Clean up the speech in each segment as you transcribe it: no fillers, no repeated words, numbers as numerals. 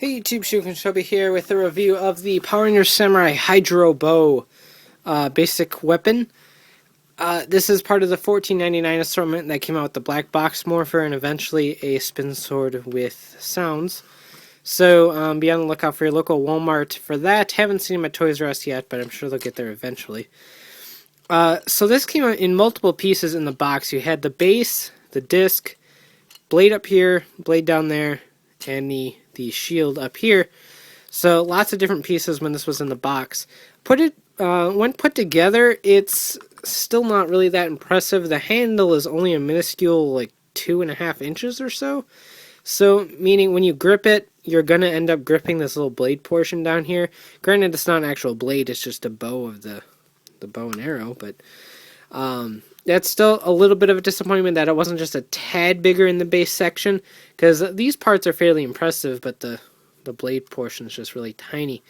Hey YouTube, Shuken here with a review of the Power Rangers Samurai Hydro Bow basic weapon. This is part of the $14.99 assortment that came out with the black box Morpher and eventually a spin sword with sounds. So be on the lookout for your local Walmart for that. Haven't seen them at Toys R Us yet, but I'm sure they'll get there eventually. So this came out in multiple pieces in the box. You had the base, the disc, blade up here, blade down there, and the shield up here. So lots of different pieces when this was in the box. When put together, it's still not really that impressive. The handle is only a minuscule, like 2.5 inches or so. So meaning when you grip it, you're gonna end up gripping this little blade portion down here. Granted, it's not an actual blade; it's just a bow of the bow and arrow. But that's still a little bit of a disappointment that it wasn't just a tad bigger in the base section, because these parts are fairly impressive, but the blade portion is just really tiny.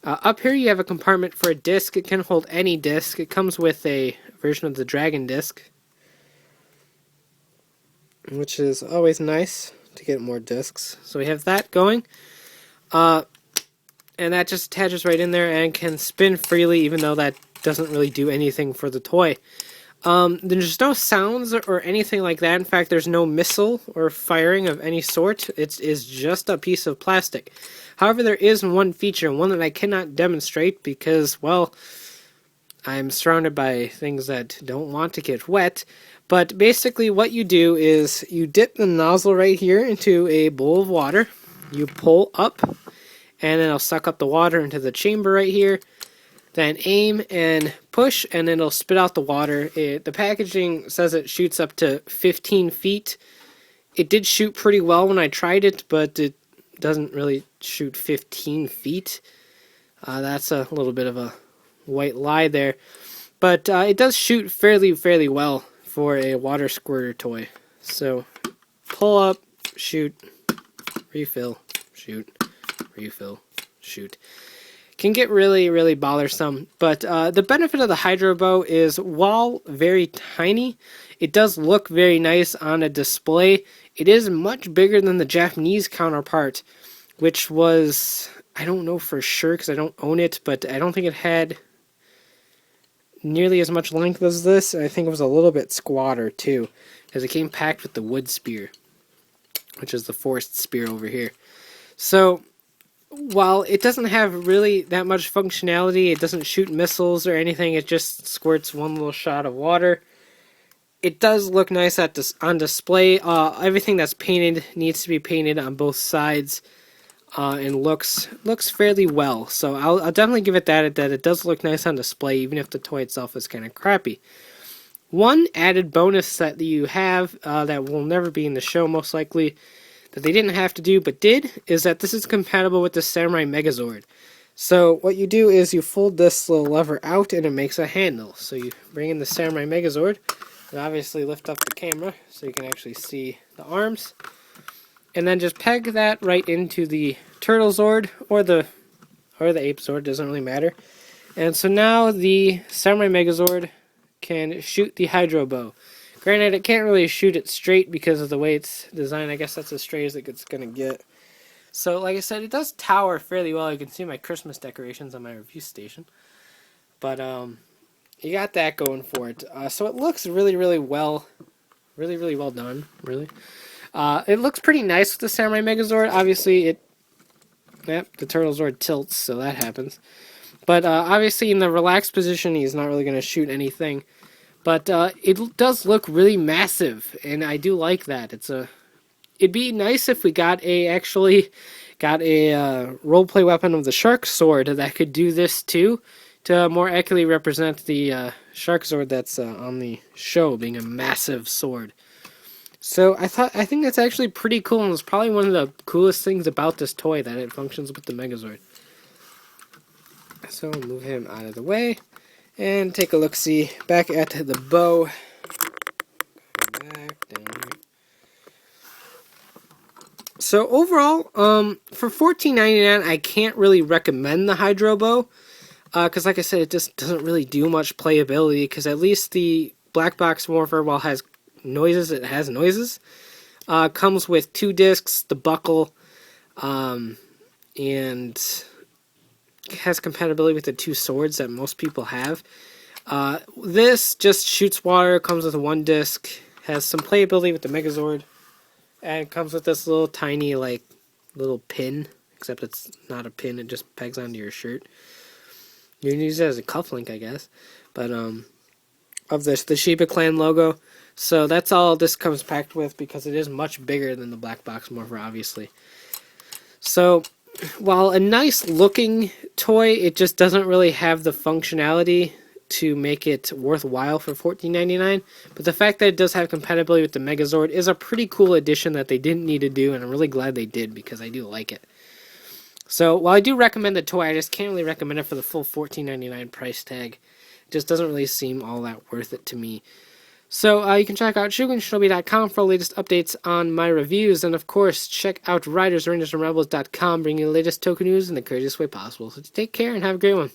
Up here you have a compartment for a disc. It can hold any disc. It comes with a version of the Dragon disc, which is always nice to get more discs. So we have that going. And that just attaches right in there and can spin freely, even though that doesn't really do anything for the toy. There's no sounds or anything like that. In fact, there's no missile or firing of any sort. It is just a piece of plastic. However, there is one feature, one that I cannot demonstrate because, well, I'm surrounded by things that don't want to get wet. But basically what you do is you dip the nozzle right here into a bowl of water. You pull up, and then it'll suck up the water into the chamber right here. Then aim and push, and then it'll spit out the water. The packaging says it shoots up to 15 feet. It did shoot pretty well when I tried it, but it doesn't really shoot 15 feet. That's a little bit of a white lie there. But it does shoot fairly well for a water squirter toy. So pull up, shoot, refill, shoot, refill, shoot. Can get really bothersome, but the benefit of the Hydro Bow is, while very tiny, it does look very nice on a display. It is much bigger than the Japanese counterpart, which was, I don't know for sure because I don't own it, but I don't think it had nearly as much length as this. I think it was a little bit squatter too, because it came packed with the wood spear, which is the forest spear over here. So while it doesn't have really that much functionality, it doesn't shoot missiles or anything, it just squirts one little shot of water. It does look nice on display. Everything that's painted needs to be painted on both sides, and looks fairly well. So I'll definitely give it that it does look nice on display, even if the toy itself is kind of crappy. One added bonus that you have that will never be in the show most likely, that they didn't have to do but did, is that this is compatible with the Samurai Megazord. So what you do is you fold this little lever out and it makes a handle. So you bring in the Samurai Megazord and obviously lift up the camera so you can actually see the arms. And then just peg that right into the Turtle Zord or the Ape Zord, doesn't really matter. And so now the Samurai Megazord can shoot the Hydro Bow. Granted, it can't really shoot it straight because of the way it's designed. I guess that's as straight as it's going to get. So, like I said, it does tower fairly well. You can see my Christmas decorations on my review station. But, you got that going for it. So it looks really well. Really well done, really. It looks pretty nice with the Samurai Megazord. Obviously, the Turtle Zord tilts, so that happens. But, obviously, in the relaxed position, he's not really going to shoot anything. But it does look really massive, and I do like that. It'd be nice if we got a roleplay weapon of the Shark Sword that could do this too, to more accurately represent the Shark Sword that's on the show, being a massive sword. So I think that's actually pretty cool, and it's probably one of the coolest things about this toy, that it functions with the Megazord. So move him out of the way. And take a look-see back at the bow. Back down here. So overall, for $14.99, I can't really recommend the Hydro Bow, because like I said, it just doesn't really do much playability. Because at least the black box Morpher, while it has noises, comes with 2 discs, the buckle, and has compatibility with the two swords that most people have. This just shoots water, comes with one disc, has some playability with the Megazord, and comes with this little tiny, like, little pin, except it's not a pin, it just pegs onto your shirt. You can use it as a cufflink, I guess, but, of this, the Shiba Clan logo. So that's all this comes packed with, because it is much bigger than the Black Box Morpher, obviously. So, while a nice looking toy, it just doesn't really have the functionality to make it worthwhile for $14.99. But the fact that it does have compatibility with the Megazord is a pretty cool addition that they didn't need to do, and I'm really glad they did, because I do like it. So, while I do recommend the toy, I just can't really recommend it for the full $14.99 price tag. It just doesn't really seem all that worth it to me. So, you can check out shugenshinobi.com for the latest updates on my reviews, and of course, check out RidersRangersandRebels.com, bringing you the latest token news in the craziest way possible. So, take care and have a great one.